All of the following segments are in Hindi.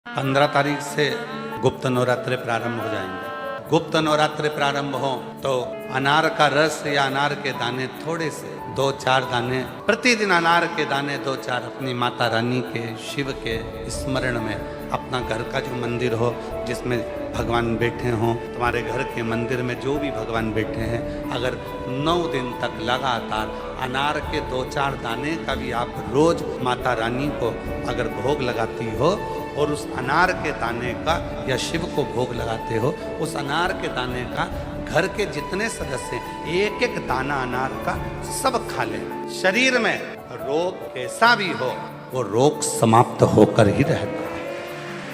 15 तारीख से गुप्त नवरात्रे प्रारंभ हो जाएंगे। गुप्त नवरात्रे प्रारंभ हो तो अनार का रस या अनार के दाने थोड़े से 2-4 दाने प्रतिदिन अनार के दाने 2-4 अपनी माता रानी के शिव के स्मरण में अपना घर का जो मंदिर हो जिसमें भगवान बैठे हों, तुम्हारे घर के मंदिर में जो भी भगवान बैठे हैं, अगर 9 दिन तक लगातार अनार के 2-4 दाने का भी आप रोज माता रानी को अगर भोग लगाती हो और उस अनार के दाने का या शिव को भोग लगाते हो, उस अनार के दाने का घर के जितने सदस्य एक एक दाना अनार का सब खा लें, शरीर में रोग कैसा भी हो वो रोग समाप्त होकर ही रहता है।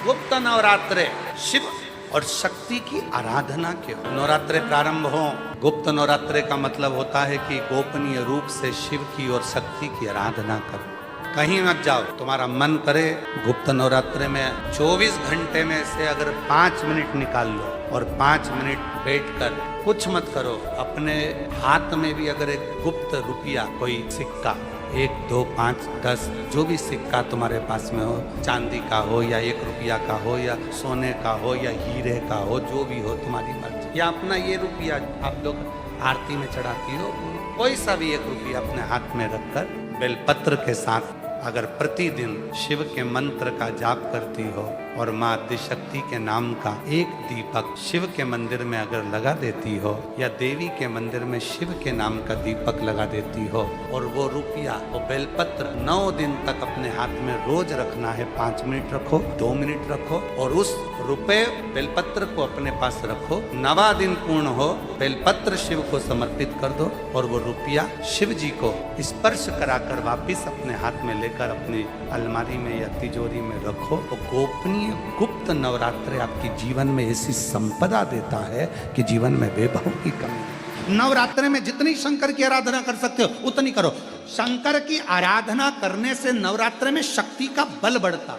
गुप्त नवरात्रे शिव और शक्ति की आराधना के नवरात्रे प्रारंभ हो। गुप्त नवरात्रे का मतलब होता है कि गोपनीय रूप से शिव की और शक्ति की आराधना करो, कहीं मत जाओ। तुम्हारा मन करे गुप्त नवरात्रे में 24 घंटे में से अगर 5 मिनट निकाल लो और 5 मिनट बैठकर कुछ मत करो, अपने हाथ में भी अगर एक गुप्त रुपया कोई सिक्का 1, 2, 5, 10 जो भी सिक्का तुम्हारे पास में हो, चांदी का हो या 1 रुपया का हो या सोने का हो या हीरे का हो, जो भी हो तुम्हारी मर्जी, या अपना ये रुपया आप लोग आरती में चढ़ाती हो, कोई सा भी 1 रुपया अपने हाथ में रखकर बेलपत्र के साथ अगर प्रतिदिन शिव के मंत्र का जाप करती हो और माँ आदिशक्ति के नाम का एक दीपक शिव के मंदिर में अगर लगा देती हो या देवी के मंदिर में शिव के नाम का दीपक लगा देती हो और वो रुपया वो बेलपत्र 9 दिन तक अपने हाथ में रोज रखना है, 5 मिनट रखो, 2 मिनट रखो और उस रुपए बेलपत्र को अपने पास रखो। 9वां दिन पूर्ण हो, बेलपत्र शिव को समर्पित कर दो और वो रुपया शिव जी को स्पर्श कराकर वापिस अपने हाथ में लेकर अपनी अलमारी में या तिजोरी में रखो। तो गोपनीय गुप्त नवरात्रे आपके जीवन में ऐसी संपदा देता है कि जीवन में वैभव की कमी। नवरात्रे में जितनी शंकर की आराधना कर सकते हो उतनी करो। शंकर की आराधना करने से नवरात्रे में शक्ति का बल बढ़ता।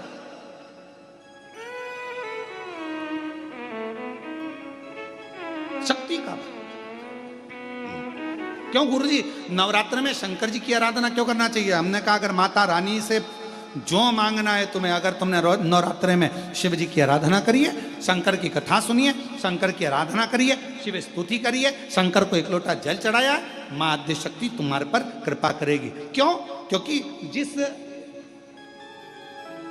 शक्ति का बल क्यों गुरुजी नवरात्र में शंकर जी की आराधना क्यों करना चाहिए? हमने कहा अगर माता रानी से जो मांगना है तुम्हें, अगर तुमने नवरात्रे में शिव जी की आराधना करिए, शंकर की कथा सुनिए, शंकर की आराधना करिए, शिव स्तुति करिए, शंकर को 1 लोटा जल चढ़ाया, माँ आदिशक्ति तुम्हारे पर कृपा करेगी। क्यों? क्योंकि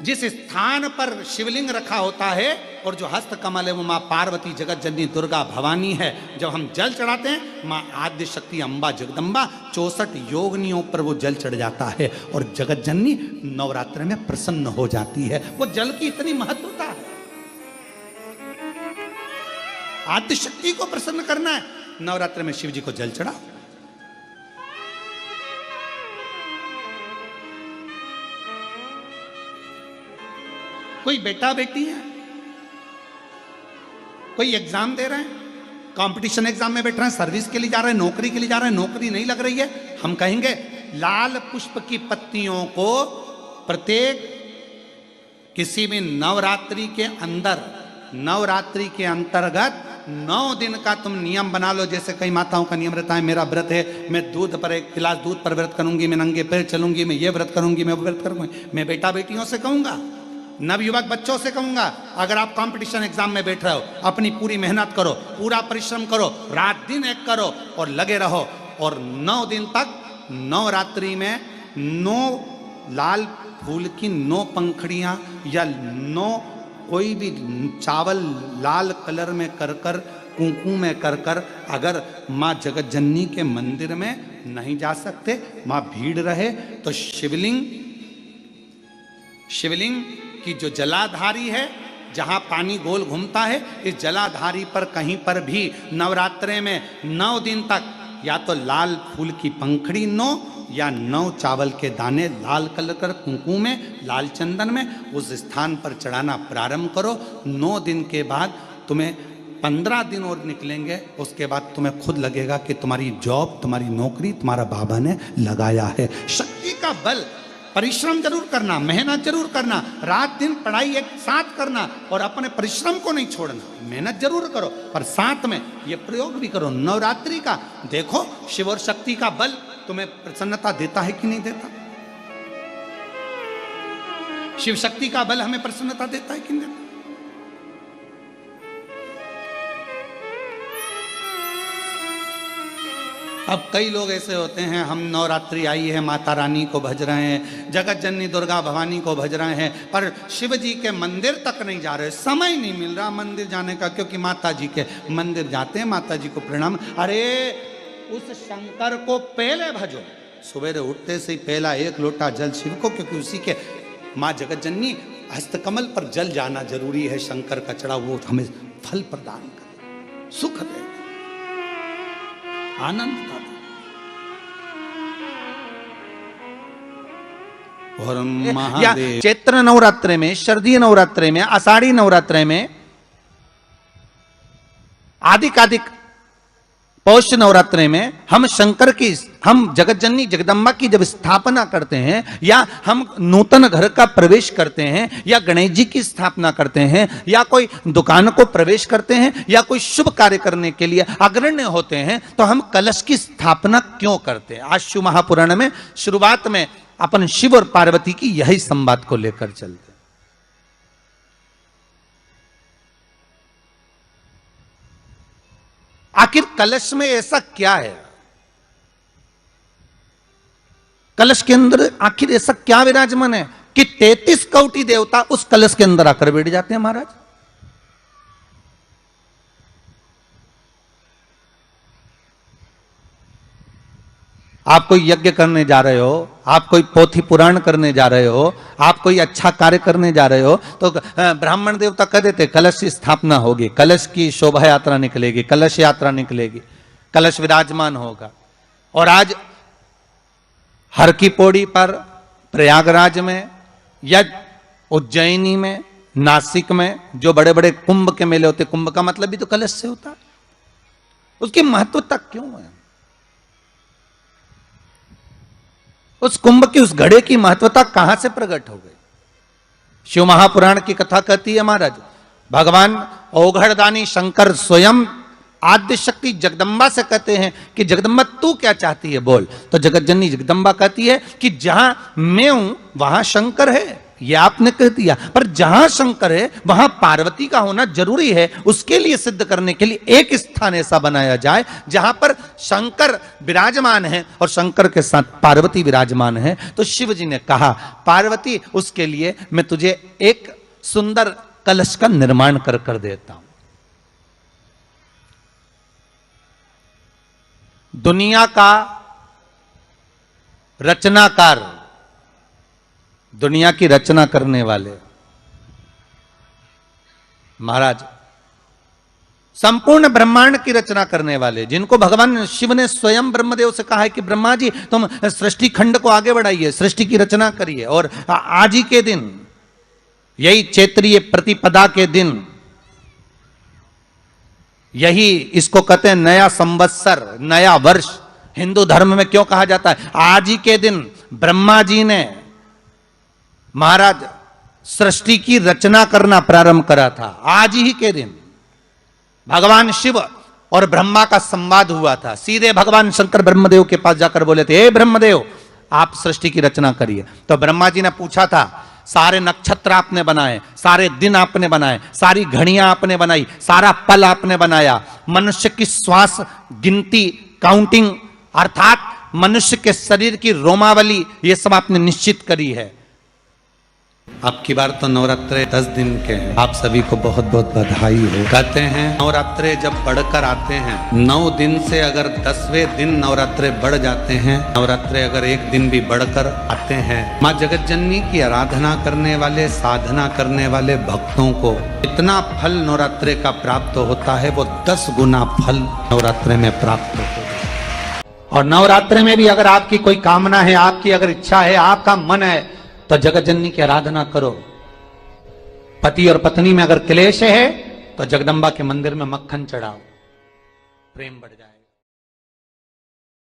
जिस स्थान पर शिवलिंग रखा होता है और जो हस्त कमल है वो माँ पार्वती जगत जननी दुर्गा भवानी है। जब हम जल चढ़ाते हैं माँ आद्य शक्ति अम्बा जगदम्बा 64 योगिनियों पर वो जल चढ़ जाता है और जगत जननी नवरात्र में प्रसन्न हो जाती है। वो जल की इतनी महत्वता है। आद्य शक्ति को प्रसन्न करना है, नवरात्र में शिव जी को जल चढ़ाओ। कोई बेटा बेटी है, कोई एग्जाम दे रहे हैं, कंपटीशन एग्जाम में बैठ रहे हैं, सर्विस के लिए जा रहे हैं, नौकरी के लिए जा रहे हैं, नौकरी नहीं लग रही है, हम कहेंगे लाल पुष्प की पत्तियों को प्रत्येक किसी भी नवरात्रि के अंतर्गत 9 दिन का तुम नियम बना लो। जैसे कई माताओं का नियम रहता है, मेरा व्रत है, मैं दूध पर 1 गिलास दूध पर व्रत करूंगी, मैं नंगे पैर चलूंगी, मैं ये व्रत करूंगी, मैं वो व्रत करूंगी। मैं बेटा बेटियों से कहूंगा, नवयुवक बच्चों से कहूंगा, अगर आप कंपटीशन एग्जाम में बैठ रहे हो, अपनी पूरी मेहनत करो, पूरा परिश्रम करो, रात दिन एक करो और लगे रहो और 9 दिन तक नवरात्रि में 9 लाल फूल की 9 पंखड़ियां या 9 कोई भी चावल लाल कलर में कर कुंकू में कर अगर माँ जगत जननी के मंदिर में नहीं जा सकते, माँ भीड़ रहे तो शिवलिंग कि जो जलाधारी है, जहां पानी गोल घूमता है, इस जलाधारी पर कहीं पर भी नवरात्रे में 9 दिन तक या तो लाल फूल की पंखड़ी 9 या 9 चावल के दाने लाल कलर कर कुंकू में, लाल चंदन में उस स्थान पर चढ़ाना प्रारंभ करो। 9 दिन के बाद तुम्हें 15 दिन और निकलेंगे, उसके बाद तुम्हें खुद लगेगा कि तुम्हारी जॉब, तुम्हारी नौकरी तुम्हारा बाबा ने लगाया है। शक्ति का बल, परिश्रम जरूर करना, मेहनत जरूर करना, रात दिन पढ़ाई एक साथ करना और अपने परिश्रम को नहीं छोड़ना। मेहनत जरूर करो पर साथ में ये प्रयोग भी करो नवरात्रि का। देखो शिव और शक्ति का बल तुम्हें प्रसन्नता देता है कि नहीं देता। शिव शक्ति का बल हमें प्रसन्नता देता है कि नहीं देता? अब कई लोग ऐसे होते हैं, हम नवरात्रि आई है, माता रानी को भज रहे हैं, जगत जननी दुर्गा भवानी को भज रहे हैं, पर शिव जी के मंदिर तक नहीं जा रहे, समय नहीं मिल रहा मंदिर जाने का, क्योंकि माता जी के मंदिर जाते हैं, माता जी को प्रणाम। अरे उस शंकर को पहले भजो, सवेरे उठते से ही पहला एक लोटा जल शिव को, क्योंकि उसी के माँ जगत जननी हस्तकमल पर जल जाना जरूरी है, शंकर का चढ़ा, वो हमें फल प्रदान करे, सुख दे, आनंद का। और महादेव चैत्र नवरात्रे में, शरदीय नवरात्रे में, आषाढ़ी नवरात्रे में, आदिक पौष नवरात्रे में हम शंकर की, हम जगत जननी जगदम्बा की जब स्थापना करते हैं, या हम नूतन घर का प्रवेश करते हैं, या गणेश जी की स्थापना करते हैं, या कोई दुकान को प्रवेश करते हैं, या कोई शुभ कार्य करने के लिए अग्रण्य होते हैं, तो हम कलश की स्थापना क्यों करते हैं? आज शिव महापुराण में शुरुआत में अपन शिव और पार्वती की यही संवाद को लेकर चलते। आखिर कलश में ऐसा क्या है? कलश के अंदर आखिर ऐसा क्या विराजमान है कि 33 कोटि देवता उस कलश के अंदर आकर बैठ जाते हैं महाराज? आप कोई यज्ञ करने जा रहे हो, आप कोई पोथी पुराण करने जा रहे हो, आप कोई अच्छा कार्य करने जा रहे हो, तो ब्राह्मण देवता कह देते कलश की स्थापना होगी, कलश की शोभा यात्रा निकलेगी, कलश यात्रा निकलेगी, कलश विराजमान होगा। और आज हर की पौड़ी पर, प्रयागराज में, या उज्जैनी में, नासिक में जो बड़े बड़े कुंभ के मेले होते, कुंभ का मतलब भी तो कलश से होता है, उसकी महत्वता क्यों है? उस कुंभ की, उस घड़े की महत्वता कहां से प्रकट हो गई? शिव महापुराण की कथा कहती है महाराज, भगवान ओघड़दानी शंकर स्वयं आद्य शक्ति जगदम्बा से कहते हैं कि जगदम्बा तू क्या चाहती है बोल। तो जगत जननी जगदम्बा कहती है कि जहां मैं हूं वहां शंकर है, ये आपने कह दिया, पर जहां शंकर है वहां पार्वती का होना जरूरी है। उसके लिए सिद्ध करने के लिए एक स्थान ऐसा बनाया जाए जहां पर शंकर विराजमान है और शंकर के साथ पार्वती विराजमान है। तो शिव जी ने कहा, पार्वती उसके लिए मैं तुझे एक सुंदर कलश का निर्माण कर देता हूं। दुनिया का रचनाकार, दुनिया की रचना करने वाले महाराज, संपूर्ण ब्रह्मांड की रचना करने वाले, जिनको भगवान शिव ने स्वयं ब्रह्मदेव से कहा है कि ब्रह्मा जी तुम सृष्टि खंड को आगे बढ़ाइए, सृष्टि की रचना करिए। और आज ही के दिन, यही चैत्रीय प्रतिपदा के दिन, यही इसको कहते हैं नया संवत्सर, नया वर्ष। हिंदू धर्म में क्यों कहा जाता है? आज ही के दिन ब्रह्मा जी ने महाराज सृष्टि की रचना करना प्रारंभ करा था। आज ही के दिन भगवान शिव और ब्रह्मा का संवाद हुआ था। सीधे भगवान शंकर ब्रह्मदेव के पास जाकर बोले थे, हे ब्रह्मदेव आप सृष्टि की रचना करिए। तो ब्रह्मा जी ने पूछा था, सारे नक्षत्र आपने बनाए, सारे दिन आपने बनाए, सारी घड़ियां आपने बनाई, सारा पल आपने बनाया, मनुष्य की श्वास गिनती, काउंटिंग, अर्थात मनुष्य के शरीर की रोमावली, ये सब आपने निश्चित करी है। अब की बार तो नवरात्रे 10 दिन के हैं। आप सभी को बहुत बहुत बधाई हो। कहते हैं नवरात्रे जब बढ़कर आते हैं, 9 दिन से अगर 10वें दिन नवरात्रे बढ़ जाते हैं, नवरात्रे अगर एक दिन भी बढ़कर आते हैं, माँ जगत जननी की आराधना करने वाले, साधना करने वाले भक्तों को इतना फल नवरात्रे का प्राप्त होता है, वो 10 गुना फल नवरात्रे में प्राप्त होता है। और नवरात्रे में भी अगर आपकी कोई कामना है, आपकी अगर इच्छा है, आपका मन है, तो जगत जननी की आराधना करो। पति और पत्नी में अगर क्लेश है तो जगदम्बा के मंदिर में मक्खन चढ़ाओ, प्रेम बढ़ जाएगा।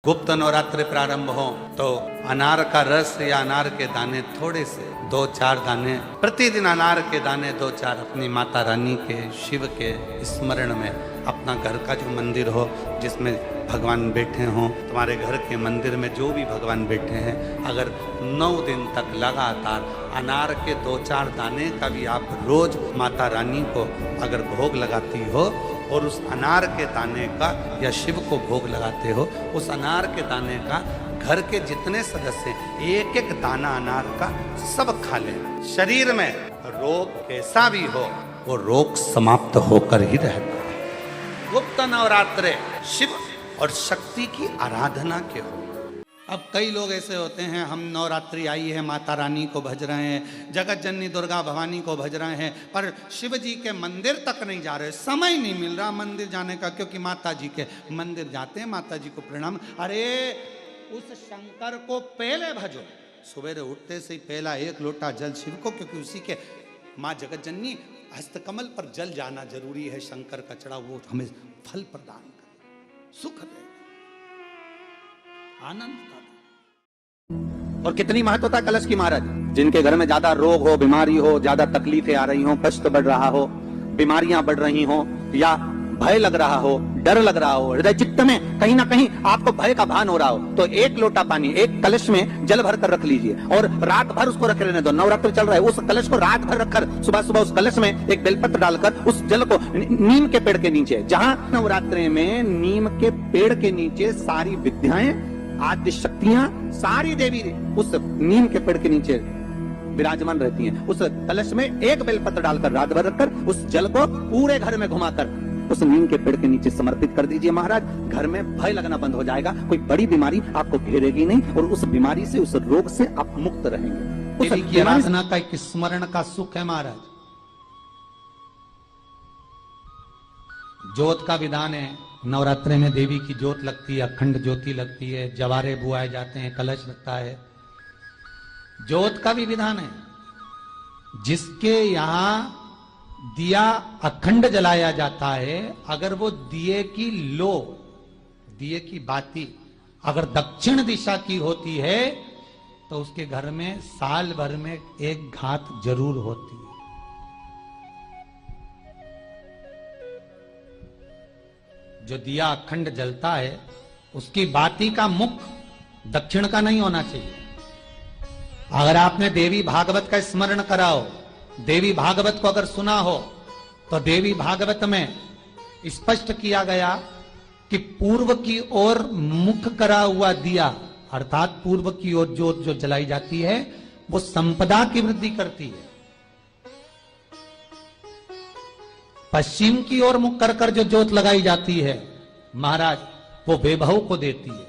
गुप्त नवरात्रि प्रारंभ हो तो अनार का रस या अनार के दाने थोड़े से 2-4 दाने प्रतिदिन, अनार के दाने 2-4 अपनी माता रानी के, शिव के स्मरण में अपना घर का जो मंदिर हो जिसमें भगवान बैठे हों, तुम्हारे घर के मंदिर में जो भी भगवान बैठे हैं, अगर 9 दिन तक लगातार अनार के 2-4 दाने का भी आप रोज माता रानी को अगर भोग लगाती हो और उस अनार के दाने का या शिव को भोग लगाते हो, उस अनार के दाने का घर के जितने सदस्य एक एक दाना अनार का सब खा लें, शरीर में रोग कैसा भी हो वो रोग समाप्त होकर ही रहता है। गुप्त नवरात्रे शिव और शक्ति की आराधना के हो। अब कई लोग ऐसे होते हैं, हम नवरात्रि आई है माता रानी को भज रहे हैं, जगत जननी दुर्गा भवानी को भज रहे हैं, पर शिव जी के मंदिर तक नहीं जा रहे, समय नहीं मिल रहा मंदिर जाने का, क्योंकि माता जी के मंदिर जाते हैं, माता जी को प्रणाम। अरे उस शंकर को पहले भजो, सवेरे उठते से ही पहला 1 लोटा जल शिव को, क्योंकि उसी के माँ जगत जननी हस्तकमल पर जल जाना जरूरी है, शंकर का चढ़ा वो हमें फल प्रदान करे, सुख दे, आनंद का। और कितनी महत्वता कलश की महाराज, जिनके घर में ज्यादा रोग हो, बीमारी हो, ज्यादा तकलीफें आ रही हो, कष्ट बढ़ रहा हो, बीमारियां बढ़ रही हो, या भय लग रहा हो, डर लग रहा हो, हृदय चित्त में कहीं ना कहीं आपको भय का भान हो रहा हो, तो 1 लोटा पानी एक कलश में जल भर कर रख लीजिए और रात भर उसको रखे रहने दो। नवरात्र चल रहा है, उस कलश को रात भर रखकर सुबह सुबह उस कलश में एक बेलपत्र डालकर उस जल को नीम के पेड़ के नीचे, जहां नवरात्रि में नीम के पेड़ के नीचे सारी विद्याएं, आदि शक्तियां, सारी देवी उस नीम के पेड़ के नीचे विराजमान रहती हैं। उस कलश में एक बेलपत्र डालकर रात भर रखकर उस जल को पूरे घर में घुमाकर उस नीम के पेड़ के नीचे समर्पित कर दीजिए महाराज। घर में भय लगना बंद हो जाएगा, कोई बड़ी बीमारी आपको घेरेगी नहीं और उस बीमारी से, उस रोग से आप मुक्त रहेंगे। देवी की आराधना का एक स्मरण का सुख है महाराज। ज्योत का विधान है, नवरात्रि में देवी की ज्योत लगती है, अखंड ज्योति लगती है, जवारे बुआए जाते हैं, कलश लगता है। ज्योत का भी विधान है, जिसके यहाँ दिया अखंड जलाया जाता है, अगर वो दिए की लो, दिए की बाती अगर दक्षिण दिशा की होती है तो उसके घर में साल भर में एक घात जरूर होती है। जो दिया अखंड जलता है उसकी बाती का मुख दक्षिण का नहीं होना चाहिए। अगर आपने देवी भागवत का स्मरण कराओ, देवी भागवत को अगर सुना हो, तो देवी भागवत में स्पष्ट किया गया कि पूर्व की ओर मुख करा हुआ दिया, अर्थात पूर्व की ओर ज्योत जो जलाई जाती है वो संपदा की वृद्धि करती है। पश्चिम की ओर मुख कर कर जो ज्योत लगाई जाती है महाराज, वो वैभव को देती है।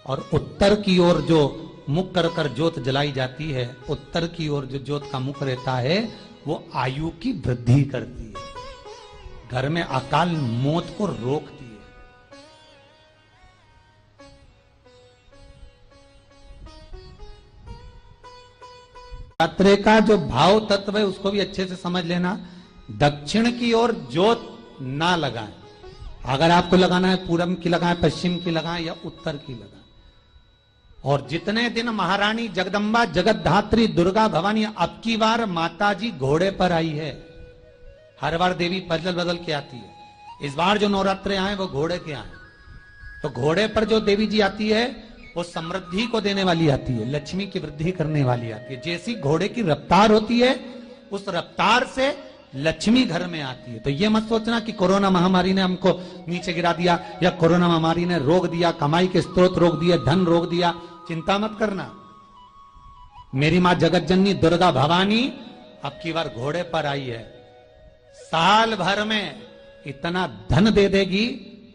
और उत्तर की ओर जो मुख कर कर ज्योत जलाई जाती है, उत्तर की ओर जो ज्योत का मुख रहता है वो आयु की वृद्धि करती है, घर में अकाल मौत को रोकती है। नवरात्रि का जो भाव तत्व है उसको भी अच्छे से समझ लेना। दक्षिण की ओर ज्योत ना लगाएं, अगर आपको लगाना है पूरब की लगाएं, पश्चिम की लगाएं या उत्तर की लगाएं। और जितने दिन महारानी जगदम्बा जगतधात्री दुर्गा भवानी, अब की बार माता जी घोड़े पर आई है, हर बार देवी बदल बदल के आती है, इस बार जो नवरात्रे आए वो घोड़े के आए। तो घोड़े पर जो देवी जी आती है वो समृद्धि को देने वाली आती है, लक्ष्मी की वृद्धि करने वाली आती है। जैसी घोड़े की रफ्तार होती है उस रफ्तार से लक्ष्मी घर में आती है। तो ये मत सोचना कि कोरोना महामारी ने हमको नीचे गिरा दिया या कोरोना महामारी ने रोक दिया, कमाई के स्रोत रोक दिए, धन रोक दिया, चिंता मत करना। मेरी मां जगत जननी दुर्गा भवानी अब की बार घोड़े पर आई है, साल भर में इतना धन दे देगी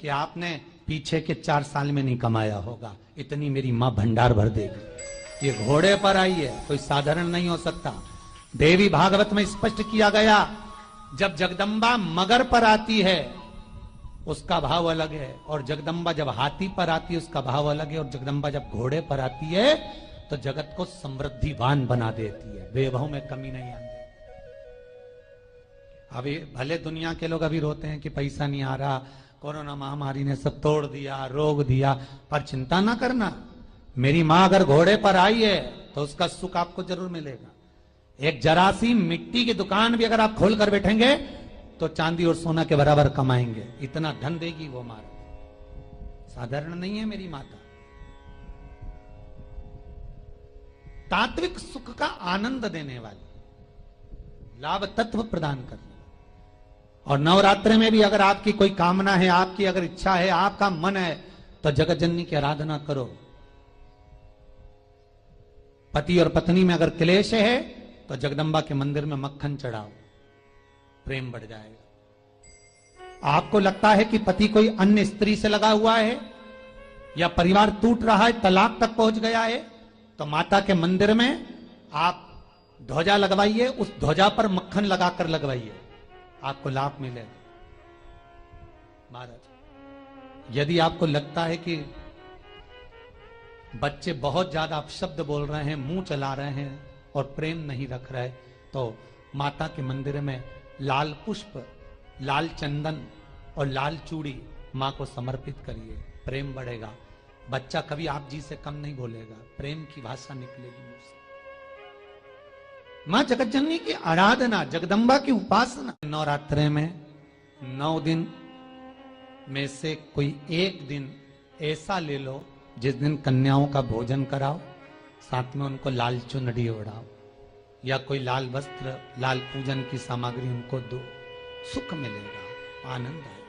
कि आपने पीछे के 4 साल में नहीं कमाया होगा, इतनी मेरी मां भंडार भर देगी। ये घोड़े पर आई है, कोई साधारण नहीं हो सकता। देवी भागवत में स्पष्ट किया गया, जब जगदम्बा मगर पर आती है उसका भाव अलग है, और जगदम्बा जब हाथी पर आती है उसका भाव अलग है, और जगदम्बा जब घोड़े पर आती है तो जगत को समृद्धिवान बना देती है, वैभव में कमी नहीं आती। अभी भले दुनिया के लोग अभी रोते हैं कि पैसा नहीं आ रहा, कोरोना महामारी ने सब तोड़ दिया, रोक दिया, पर चिंता ना करना, मेरी मां अगर घोड़े पर आई है तो उसका सुख आपको जरूर मिलेगा। एक जरा सी मिट्टी की दुकान भी अगर आप खोल कर बैठेंगे तो चांदी और सोना के बराबर कमाएंगे, इतना धन देगी वो महाराज। साधारण नहीं है मेरी माता। तात्विक सुख का आनंद देने वाली, लाभ तत्व प्रदान करने। और नवरात्रि में भी अगर आपकी कोई कामना है, आपकी अगर इच्छा है, आपका मन है, तो जगत जननी की आराधना करो। पति और पत्नी में अगर क्लेश है तो जगदम्बा के मंदिर में मक्खन चढ़ाओ, प्रेम बढ़ जाएगा। आपको लगता है कि पति कोई अन्य स्त्री से लगा हुआ है या परिवार टूट रहा है, तलाक तक पहुंच गया है, तो माता के मंदिर में आप ध्वजा लगवाइए, उस ध्वजा पर मक्खन लगाकर लगवाइए, आपको लाभ मिलेगा। महाराज, यदि आपको लगता है कि बच्चे बहुत ज्यादा अपशब्द बोल रहे हैं, मुंह चला रहे हैं और प्रेम नहीं रख रहे, तो माता के मंदिर में लाल पुष्प, लाल चंदन और लाल चूड़ी मां को समर्पित करिए, प्रेम बढ़ेगा। बच्चा कभी आप जी से कम नहीं बोलेगा, प्रेम की भाषा निकलेगी मुंह से। मां जगतजननी की आराधना, जगदम्बा की उपासना। नवरात्रि में 9 दिन में से कोई एक दिन ऐसा ले लो जिस दिन कन्याओं का भोजन कराओ, साथ में उनको लाल चुनरी ओढ़ाओ या कोई लाल वस्त्र, लाल पूजन की सामग्री उनको दो, सुख मिलेगा, आनंद आएगा।